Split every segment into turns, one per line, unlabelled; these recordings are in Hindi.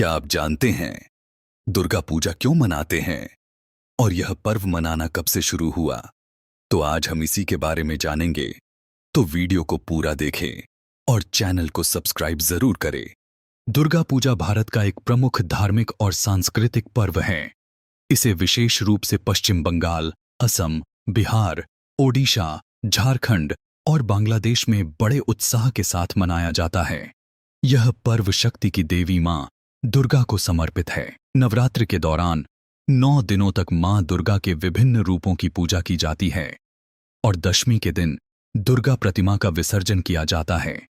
क्या आप जानते हैं दुर्गा पूजा क्यों मनाते हैं और यह पर्व मनाना कब से शुरू हुआ? तो आज हम इसी के बारे में जानेंगे। तो वीडियो को पूरा देखें और चैनल को सब्सक्राइब जरूर करें। दुर्गा पूजा भारत का एक प्रमुख धार्मिक और सांस्कृतिक पर्व है। इसे विशेष रूप से पश्चिम बंगाल, असम, बिहार, ओडिशा, झारखंड और बांग्लादेश में बड़े उत्साह के साथ मनाया जाता है। यह पर्व शक्ति की देवी मां दुर्गा को समर्पित है। नवरात्र के दौरान 9 दिनों तक मां दुर्गा के विभिन्न रूपों की पूजा की जाती है और दशमी के दिन दुर्गा प्रतिमा का विसर्जन किया जाता है।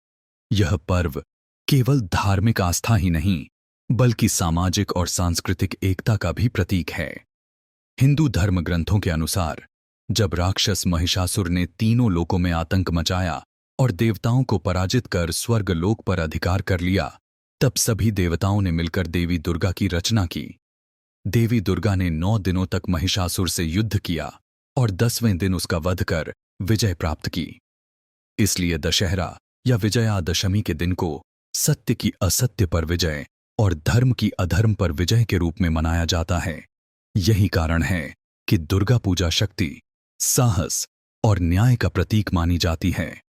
यह पर्व केवल धार्मिक आस्था ही नहीं, बल्कि सामाजिक और सांस्कृतिक एकता का भी प्रतीक है। हिंदू धर्म ग्रंथों के अनुसार जब राक्षस महिषासुर ने तीनों लोकों में आतंक मचाया और देवताओं को पराजित कर स्वर्ग लोक पर अधिकार कर लिया, तब सभी देवताओं ने मिलकर देवी दुर्गा की रचना की। देवी दुर्गा ने 9 दिनों तक महिषासुर से युद्ध किया और 10वें दिन उसका वध कर विजय प्राप्त की। इसलिए दशहरा या विजयादशमी के दिन को सत्य की असत्य पर विजय और धर्म की अधर्म पर विजय के रूप में मनाया जाता है। यही कारण है कि दुर्गा पूजा शक्ति, साहस और न्याय का प्रतीक मानी जाती है।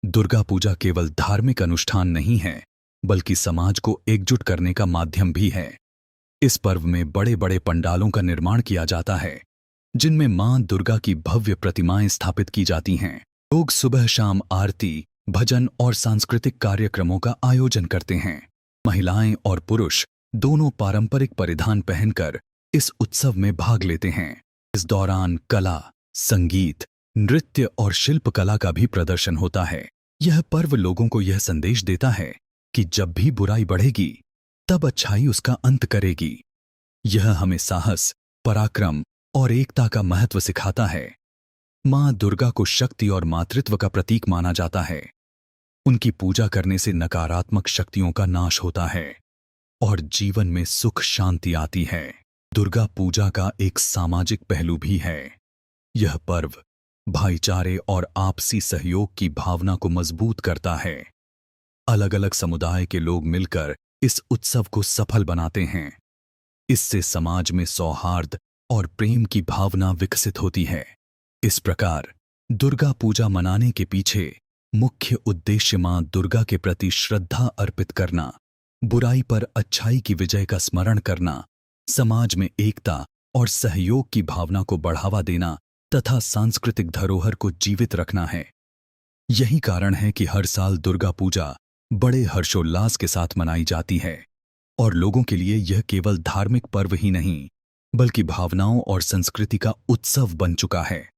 दुर्गा पूजा केवल धार्मिक अनुष्ठान नहीं है, बल्कि समाज को एकजुट करने का माध्यम भी है। इस पर्व में बड़े बड़े पंडालों का निर्माण किया जाता है, जिनमें मां दुर्गा की भव्य प्रतिमाएं स्थापित की जाती हैं। लोग सुबह शाम आरती, भजन और सांस्कृतिक कार्यक्रमों का आयोजन करते हैं। महिलाएं और पुरुष दोनों पारंपरिक परिधान पहनकर इस उत्सव में भाग लेते हैं। इस दौरान कला, संगीत, नृत्य और शिल्पकला का भी प्रदर्शन होता है। यह पर्व लोगों को यह संदेश देता है कि जब भी बुराई बढ़ेगी, तब अच्छाई उसका अंत करेगी। यह हमें साहस, पराक्रम और एकता का महत्व सिखाता है। मां दुर्गा को शक्ति और मातृत्व का प्रतीक माना जाता है। उनकी पूजा करने से नकारात्मक शक्तियों का नाश होता है और जीवन में सुख शांति आती है। दुर्गा पूजा का एक सामाजिक पहलू भी है। यह पर्व भाईचारे और आपसी सहयोग की भावना को मजबूत करता है। अलग अलग समुदाय के लोग मिलकर इस उत्सव को सफल बनाते हैं। इससे समाज में सौहार्द और प्रेम की भावना विकसित होती है। इस प्रकार दुर्गा पूजा मनाने के पीछे मुख्य उद्देश्य मां दुर्गा के प्रति श्रद्धा अर्पित करना, बुराई पर अच्छाई की विजय का स्मरण करना, समाज में एकता और सहयोग की भावना को बढ़ावा देना तथा सांस्कृतिक धरोहर को जीवित रखना है। यही कारण है कि हर साल दुर्गा पूजा बड़े हर्षोल्लास के साथ मनाई जाती है और लोगों के लिए यह केवल धार्मिक पर्व ही नहीं, बल्कि भावनाओं और संस्कृति का उत्सव बन चुका है।